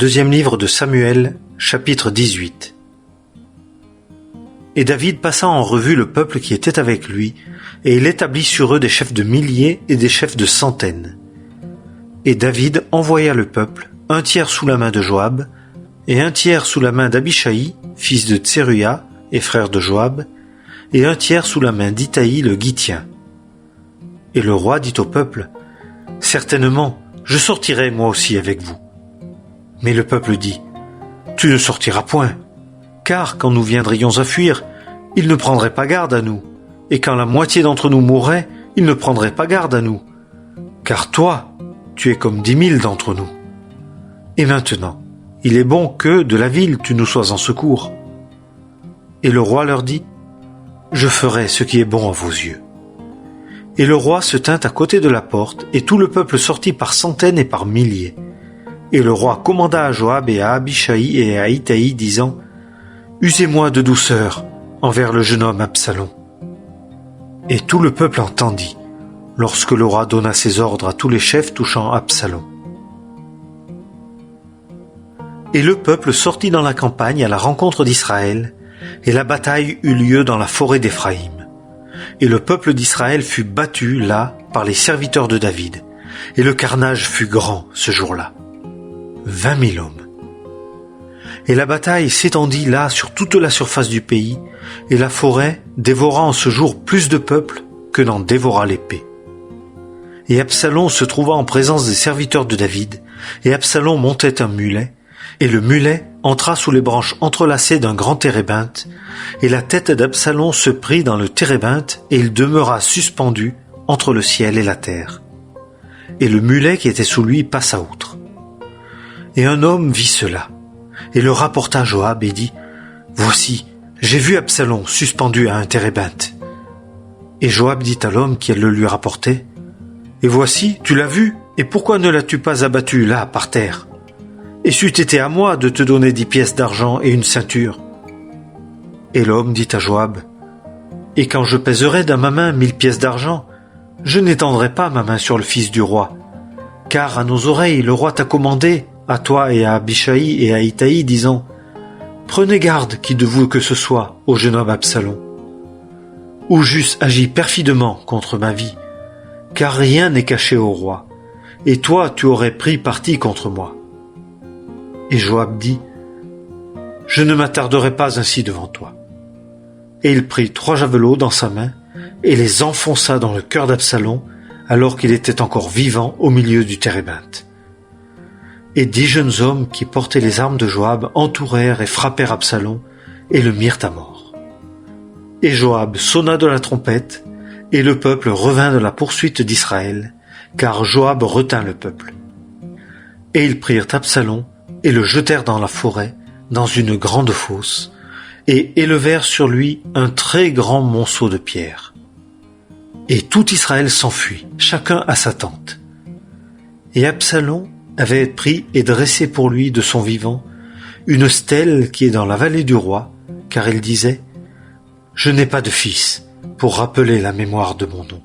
Deuxième livre de Samuel, chapitre 18. Et David passa en revue le peuple qui était avec lui, et il établit sur eux des chefs de milliers et des chefs de centaines. Et David envoya le peuple, un tiers sous la main de Joab, et un tiers sous la main d'Abishaï, fils de Tseruya et frère de Joab, et un tiers sous la main d'Itaï le Gittien. Et le roi dit au peuple, « Certainement, je sortirai moi aussi avec vous. » Mais le peuple dit, « Tu ne sortiras point, car quand nous viendrions à fuir, ils ne prendraient pas garde à nous, et quand la moitié d'entre nous mourrait, ils ne prendraient pas garde à nous. Car toi, tu es comme 10 000 d'entre nous. Et maintenant, il est bon que, de la ville, tu nous sois en secours. » Et le roi leur dit, « Je ferai ce qui est bon à vos yeux. » Et le roi se tint à côté de la porte, et tout le peuple sortit par centaines et par milliers. Et le roi commanda à Joab et à Abishaï et à Itaï, disant, « Usez-moi de douceur envers le jeune homme Absalom. » Et tout le peuple entendit, lorsque le roi donna ses ordres à tous les chefs touchant Absalom. Et le peuple sortit dans la campagne à la rencontre d'Israël, et la bataille eut lieu dans la forêt d'Éphraïm. Et le peuple d'Israël fut battu là par les serviteurs de David, et le carnage fut grand ce jour-là. 20 000 hommes. Et la bataille s'étendit là sur toute la surface du pays, et la forêt dévora en ce jour plus de peuple que n'en dévora l'épée. Et Absalom se trouva en présence des serviteurs de David, et Absalom montait un mulet, et le mulet entra sous les branches entrelacées d'un grand térébinthe, et la tête d'Absalom se prit dans le térébinthe, et il demeura suspendu entre le ciel et la terre. Et le mulet qui était sous lui passa outre. Et un homme vit cela, et le rapporta à Joab et dit, « Voici, j'ai vu Absalom suspendu à un térébinthe. » Et Joab dit à l'homme qui le lui rapportait, « Et voici, tu l'as vu, et pourquoi ne l'as-tu pas abattu là, par terre? Et c'eût été à moi de te donner 10 pièces d'argent et une ceinture. » Et l'homme dit à Joab, « Et quand je pèserai dans ma main 1000 pièces d'argent, je n'étendrai pas ma main sur le fils du roi, car à nos oreilles le roi t'a commandé, à toi et à Abishaï et à Itaï, disant, « Prenez garde qui de vous que ce soit au jeune homme Absalom. Ou j'eusse agi perfidement contre ma vie, car rien n'est caché au roi, et toi tu aurais pris parti contre moi. » Et Joab dit, « Je ne m'attarderai pas ainsi devant toi. » Et il prit 3 javelots dans sa main, et les enfonça dans le cœur d'Absalom, alors qu'il était encore vivant au milieu du térébinthe. Et 10 jeunes hommes qui portaient les armes de Joab entourèrent et frappèrent Absalom, et le mirent à mort. Et Joab sonna de la trompette, et le peuple revint de la poursuite d'Israël, car Joab retint le peuple. Et ils prirent Absalom, et le jetèrent dans la forêt, dans une grande fosse, et élevèrent sur lui un très grand monceau de pierres. Et tout Israël s'enfuit, chacun à sa tente. Et Absalom avait pris et dressé pour lui de son vivant une stèle qui est dans la vallée du roi, car il disait, « Je n'ai pas de fils, pour rappeler la mémoire de mon nom. »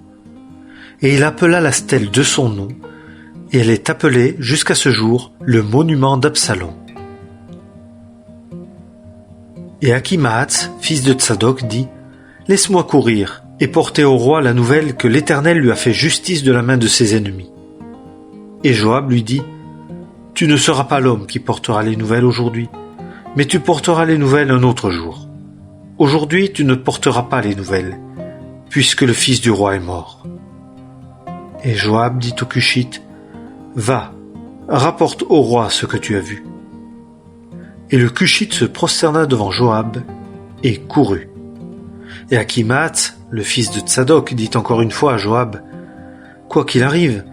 Et il appela la stèle de son nom, et elle est appelée jusqu'à ce jour le monument d'Absalom. Et Akhimaatz, fils de Tsadok, dit, « Laisse-moi courir et porter au roi la nouvelle que l'Éternel lui a fait justice de la main de ses ennemis. » Et Joab lui dit, « Tu ne seras pas l'homme qui portera les nouvelles aujourd'hui, mais tu porteras les nouvelles un autre jour. Aujourd'hui tu ne porteras pas les nouvelles, puisque le fils du roi est mort. » Et Joab dit au Cushite, « Va, rapporte au roi ce que tu as vu. » Et le Cushite se prosterna devant Joab et courut. Et Akhimaatz, le fils de Tsadok, dit encore une fois à Joab, « Quoi qu'il arrive,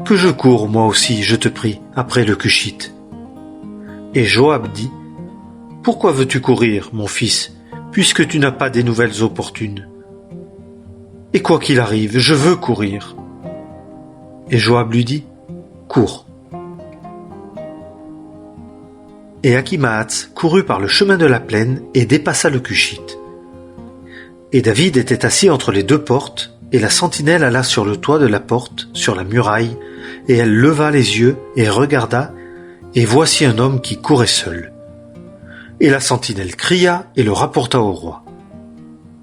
que je cours moi aussi, je te prie, après le Cushite. » Et Joab dit, « Pourquoi veux-tu courir, mon fils, puisque tu n'as pas des nouvelles opportunes? Et quoi qu'il arrive, je veux courir. » Et Joab lui dit, « Cours. » Et Akhimaatz courut par le chemin de la plaine et dépassa le Cushite. Et David était assis entre les 2 portes, et la sentinelle alla sur le toit de la porte, sur la muraille, et elle leva les yeux et regarda, et voici un homme qui courait seul. Et la sentinelle cria et le rapporta au roi.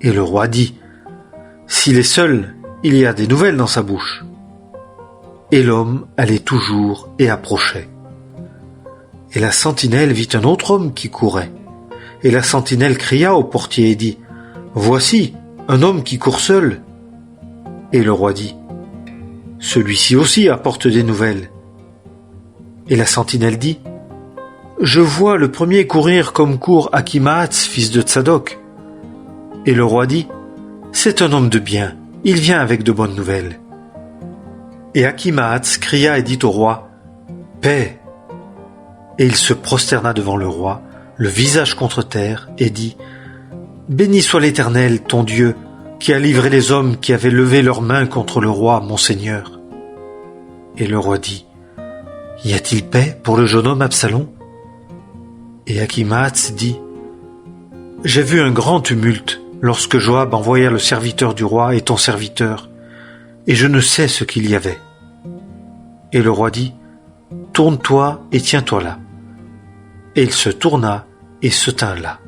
Et le roi dit, « S'il est seul, il y a des nouvelles dans sa bouche. » Et l'homme allait toujours et approchait. Et la sentinelle vit un autre homme qui courait. Et la sentinelle cria au portier et dit, « Voici un homme qui court seul. » Et le roi dit, « Celui-ci aussi apporte des nouvelles. » Et la sentinelle dit, « Je vois le premier courir comme court Achimaatz, fils de Tsadok. » Et le roi dit, « C'est un homme de bien, il vient avec de bonnes nouvelles. » Et Achimaatz cria et dit au roi, « Paix !» Et il se prosterna devant le roi, le visage contre terre, et dit, « Béni soit l'Éternel, ton Dieu, qui a livré les hommes qui avaient levé leurs mains contre le roi, mon Seigneur. » Et le roi dit, « Y a-t-il paix pour le jeune homme Absalom ?» Et Achimaatz dit, « J'ai vu un grand tumulte lorsque Joab envoya le serviteur du roi et ton serviteur, et je ne sais ce qu'il y avait. » Et le roi dit, « Tourne-toi et tiens-toi là. » Et il se tourna et se tint là.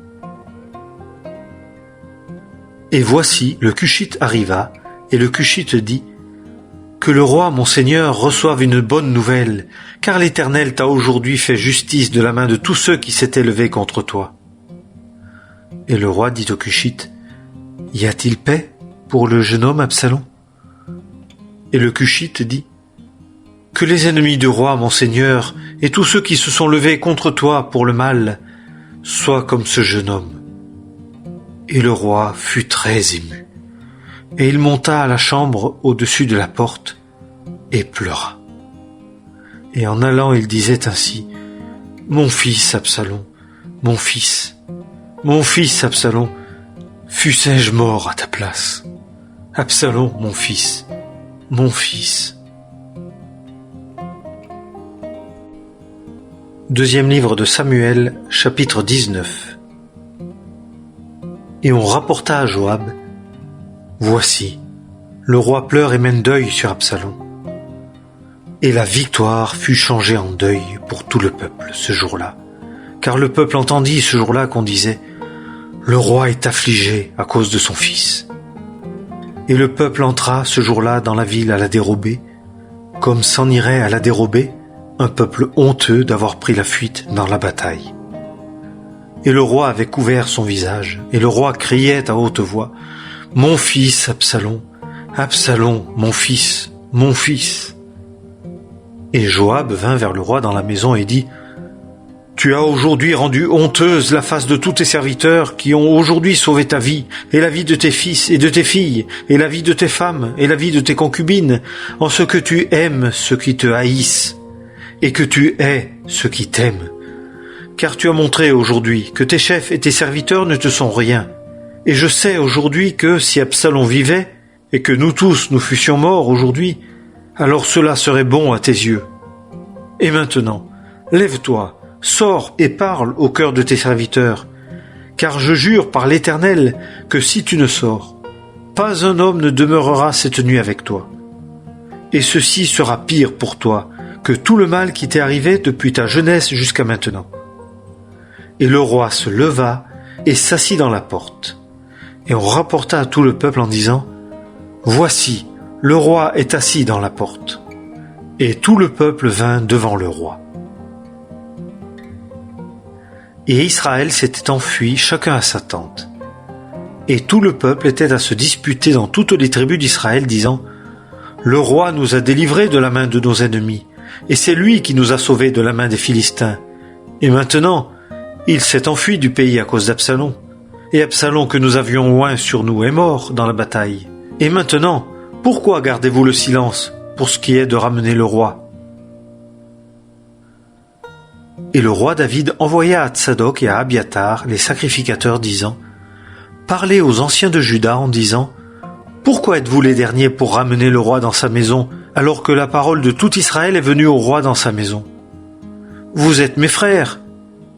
Et voici, le Cushite arriva, et le Cushite dit, « Que le roi, mon seigneur, reçoive une bonne nouvelle, car l'Éternel t'a aujourd'hui fait justice de la main de tous ceux qui s'étaient levés contre toi. » Et le roi dit au Cushite, « Y a-t-il paix pour le jeune homme Absalom ?» Et le Cushite dit, « Que les ennemis du roi, mon seigneur, et tous ceux qui se sont levés contre toi pour le mal, soient comme ce jeune homme. » Et le roi fut très ému, et il monta à la chambre au-dessus de la porte, et pleura. Et en allant, il disait ainsi, « Mon fils Absalom, mon fils Absalom, fussé-je mort à ta place. Absalom, mon fils, mon fils. » Deuxième livre de Samuel, chapitre 19. Et on rapporta à Joab, « Voici, le roi pleure et mène deuil sur Absalom. » Et la victoire fut changée en deuil pour tout le peuple ce jour-là, car le peuple entendit ce jour-là qu'on disait, « Le roi est affligé à cause de son fils. » Et le peuple entra ce jour-là dans la ville à la dérobée, comme s'en irait à la dérobée un peuple honteux d'avoir pris la fuite dans la bataille. Et le roi avait couvert son visage, et le roi criait à haute voix, « Mon fils Absalom, Absalom, mon fils, mon fils. » Et Joab vint vers le roi dans la maison et dit, « Tu as aujourd'hui rendu honteuse la face de tous tes serviteurs qui ont aujourd'hui sauvé ta vie, et la vie de tes fils et de tes filles, et la vie de tes femmes, et la vie de tes concubines, en ce que tu aimes ceux qui te haïssent, et que tu hais ceux qui t'aiment. Car tu as montré aujourd'hui que tes chefs et tes serviteurs ne te sont rien. Et je sais aujourd'hui que si Absalom vivait, et que nous tous nous fussions morts aujourd'hui, alors cela serait bon à tes yeux. Et maintenant, lève-toi, sors et parle au cœur de tes serviteurs, car je jure par l'Éternel que si tu ne sors, pas un homme ne demeurera cette nuit avec toi. Et ceci sera pire pour toi que tout le mal qui t'est arrivé depuis ta jeunesse jusqu'à maintenant. » Et le roi se leva et s'assit dans la porte. Et on rapporta à tout le peuple en disant, « Voici, le roi est assis dans la porte. » Et tout le peuple vint devant le roi. Et Israël s'était enfui chacun à sa tente. Et tout le peuple était à se disputer dans toutes les tribus d'Israël, disant, « Le roi nous a délivrés de la main de nos ennemis, et c'est lui qui nous a sauvés de la main des Philistins. Et maintenant, il s'est enfui du pays à cause d'Absalom. Et Absalom que nous avions oint sur nous est mort dans la bataille. Et maintenant, pourquoi gardez-vous le silence pour ce qui est de ramener le roi ?» Et le roi David envoya à Tsadok et à Abiatar, les sacrificateurs, disant, « Parlez aux anciens de Juda en disant, « Pourquoi êtes-vous les derniers pour ramener le roi dans sa maison, alors que la parole de tout Israël est venue au roi dans sa maison? Vous êtes mes frères,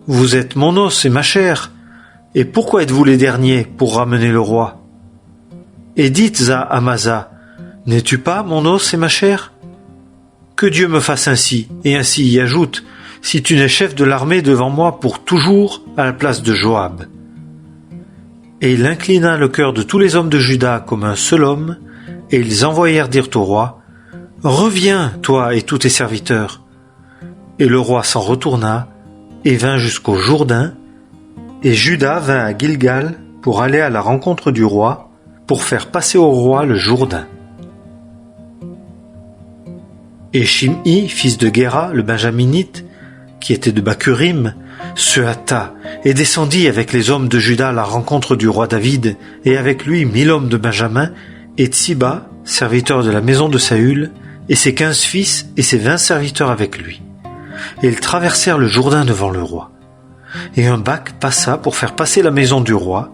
vous êtes mon os et ma chair, et pourquoi êtes-vous les derniers pour ramener le roi? Et dites à Amasa, n'es-tu pas mon os et ma chair? Que Dieu me fasse ainsi, et ainsi y ajoute, si tu n'es chef de l'armée devant moi pour toujours à la place de Joab. » Et il inclina le cœur de tous les hommes de Juda comme un seul homme, et ils envoyèrent dire au roi, « Reviens, toi et tous tes serviteurs. » Et le roi s'en retourna, et vint jusqu'au Jourdain, et Juda vint à Gilgal pour aller à la rencontre du roi, pour faire passer au roi le Jourdain. Et Shimhi, fils de Guéra, le Benjaminite, qui était de Bacurim, se hâta et descendit avec les hommes de Juda à la rencontre du roi David, et avec lui 1000 hommes de Benjamin, et Tsiba, serviteur de la maison de Saül, et ses 15 fils et ses 20 serviteurs avec lui. Et ils traversèrent le Jourdain devant le roi. Et un bac passa pour faire passer la maison du roi,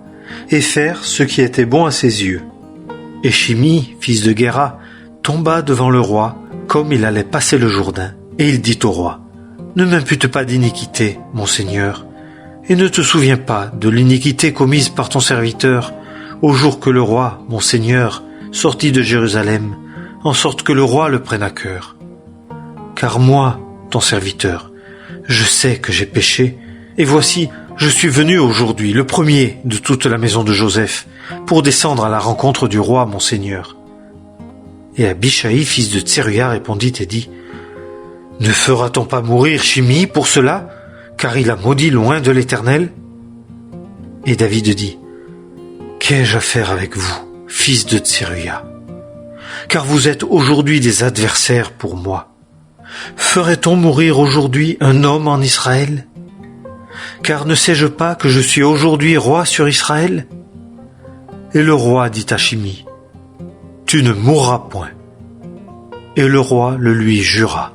et faire ce qui était bon à ses yeux. Et Shimhi, fils de Guéra, tomba devant le roi, comme il allait passer le Jourdain, et il dit au roi, « Ne m'impute pas d'iniquité, mon Seigneur, et ne te souviens pas de l'iniquité commise par ton serviteur, au jour que le roi, mon Seigneur, sortit de Jérusalem, en sorte que le roi le prenne à cœur. Car moi, ton serviteur, je sais que j'ai péché, et voici, je suis venu aujourd'hui, le premier de toute la maison de Joseph, pour descendre à la rencontre du roi, mon Seigneur. » Et Abishai, fils de Tseruya, répondit et dit, « Ne fera-t-on pas mourir Shimhi pour cela, car il a maudit loin de l'Éternel ?» Et David dit, « Qu'ai-je à faire avec vous, fils de Tseruya? Car vous êtes aujourd'hui des adversaires pour moi. Ferait-on mourir aujourd'hui un homme en Israël? Car ne sais-je pas que je suis aujourd'hui roi sur Israël? » Et le roi dit à Shimhi, « Tu ne mourras point. » Et le roi le lui jura.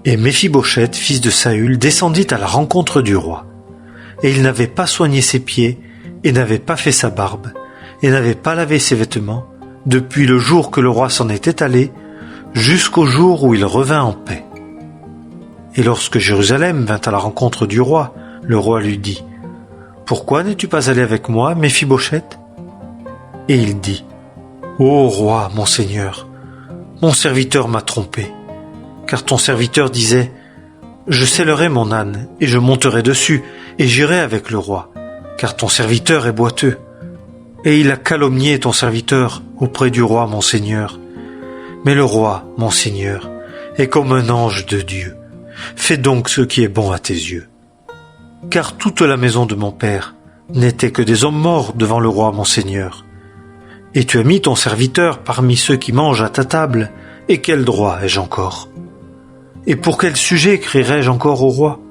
Et Méphibosheth, fils de Saül, descendit à la rencontre du roi. Et il n'avait pas soigné ses pieds, et n'avait pas fait sa barbe, et n'avait pas lavé ses vêtements, depuis le jour que le roi s'en était allé, jusqu'au jour où il revint en paix. Et lorsque Jérusalem vint à la rencontre du roi, le roi lui dit, « Pourquoi n'es-tu pas allé avec moi, Méphibosheth ?» Et il dit, « Ô roi, mon Seigneur, mon serviteur m'a trompé, car ton serviteur disait, « Je sellerai mon âne, et je monterai dessus, et j'irai avec le roi, car ton serviteur est boiteux. » Et il a calomnié ton serviteur auprès du roi, mon Seigneur. Mais le roi, mon Seigneur, est comme un ange de Dieu. Fais donc ce qui est bon à tes yeux. Car toute la maison de mon père n'était que des hommes morts devant le roi, mon Seigneur. Et tu as mis ton serviteur parmi ceux qui mangent à ta table, et quel droit ai-je encore? Et pour quel sujet crierai-je encore au roi?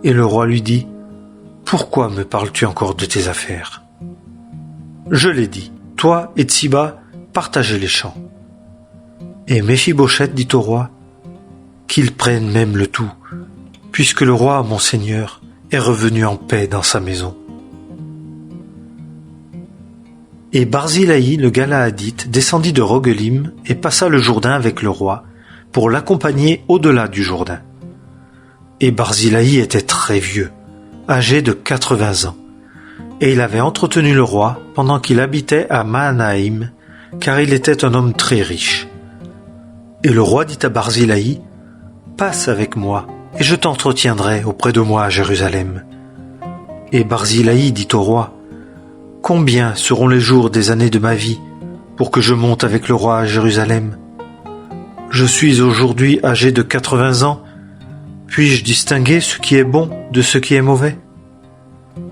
Et le roi lui dit, « Pourquoi me parles-tu encore de tes affaires? » Je l'ai dit, toi et Tsiba, partagez les champs. Et Méphibosheth dit au roi, qu'il prenne même le tout, puisque le roi, mon Seigneur, est revenu en paix dans sa maison. Et Barzillai, le Galaadite, descendit de Rogelim et passa le Jourdain avec le roi, pour l'accompagner au-delà du Jourdain. Et Barzillai était très vieux, âgé de 80 ans, et il avait entretenu le roi pendant qu'il habitait à Mahanaïm, car il était un homme très riche. Et le roi dit à Barzillai, « Passe avec moi, et je t'entretiendrai auprès de moi à Jérusalem. » Et Barzillai dit au roi, « Combien seront les jours des années de ma vie, pour que je monte avec le roi à Jérusalem? Je suis aujourd'hui âgé de 80 ans, puis-je distinguer ce qui est bon de ce qui est mauvais?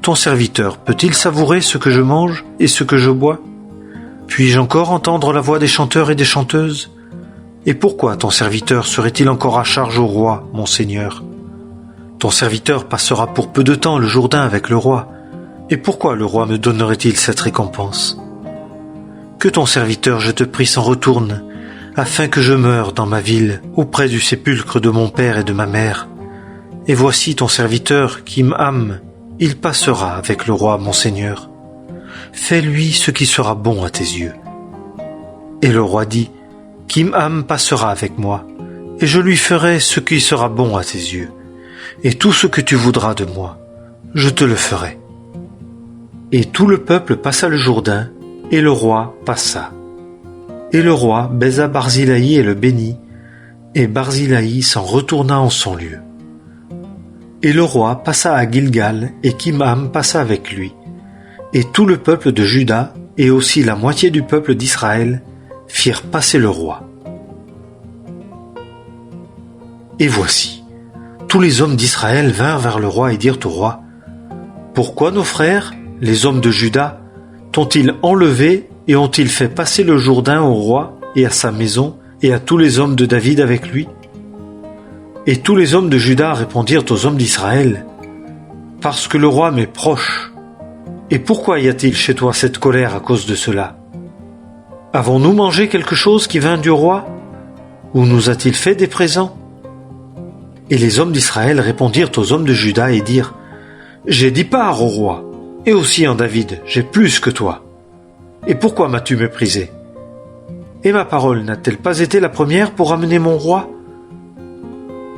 Ton serviteur peut-il savourer ce que je mange et ce que je bois? Puis-je encore entendre la voix des chanteurs et des chanteuses? Et pourquoi ton serviteur serait-il encore à charge au roi, mon Seigneur? Ton serviteur passera pour peu de temps le Jourdain avec le roi, et pourquoi le roi me donnerait-il cette récompense? Que ton serviteur, je te prie, s'en retourne, afin que je meure dans ma ville, auprès du sépulcre de mon père et de ma mère. Et voici ton serviteur, Kimham, il passera avec le roi, mon Seigneur. Fais-lui ce qui sera bon à tes yeux. » Et le roi dit, « Kimham passera avec moi, et je lui ferai ce qui sera bon à tes yeux, et tout ce que tu voudras de moi, je te le ferai. » Et tout le peuple passa le Jourdain, et le roi passa. Et le roi baisa Barzillai et le bénit, Et Barzillai s'en retourna en son lieu. Et le roi passa à Gilgal, et Kimham passa avec lui. Et tout le peuple de Juda, et aussi la moitié du peuple d'Israël, firent passer le roi. Et voici, tous les hommes d'Israël vinrent vers le roi et dirent au roi, « Pourquoi nos frères, les hommes de Juda, t'ont-ils enlevé et ont-ils fait passer le Jourdain au roi et à sa maison et à tous les hommes de David avec lui ?» Et tous les hommes de Juda répondirent aux hommes d'Israël, « Parce que le roi m'est proche. Et pourquoi y a-t-il chez toi cette colère à cause de cela? Avons-nous mangé quelque chose qui vint du roi? Ou nous a-t-il fait des présents? » Et les hommes d'Israël répondirent aux hommes de Juda et dirent, « J'ai 10 parts au roi, et aussi en David, j'ai plus que toi. Et pourquoi m'as-tu méprisé? Et ma parole n'a-t-elle pas été la première pour amener mon roi? »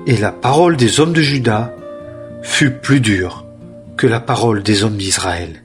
Et la parole des hommes de Juda fut plus dure que la parole des hommes d'Israël.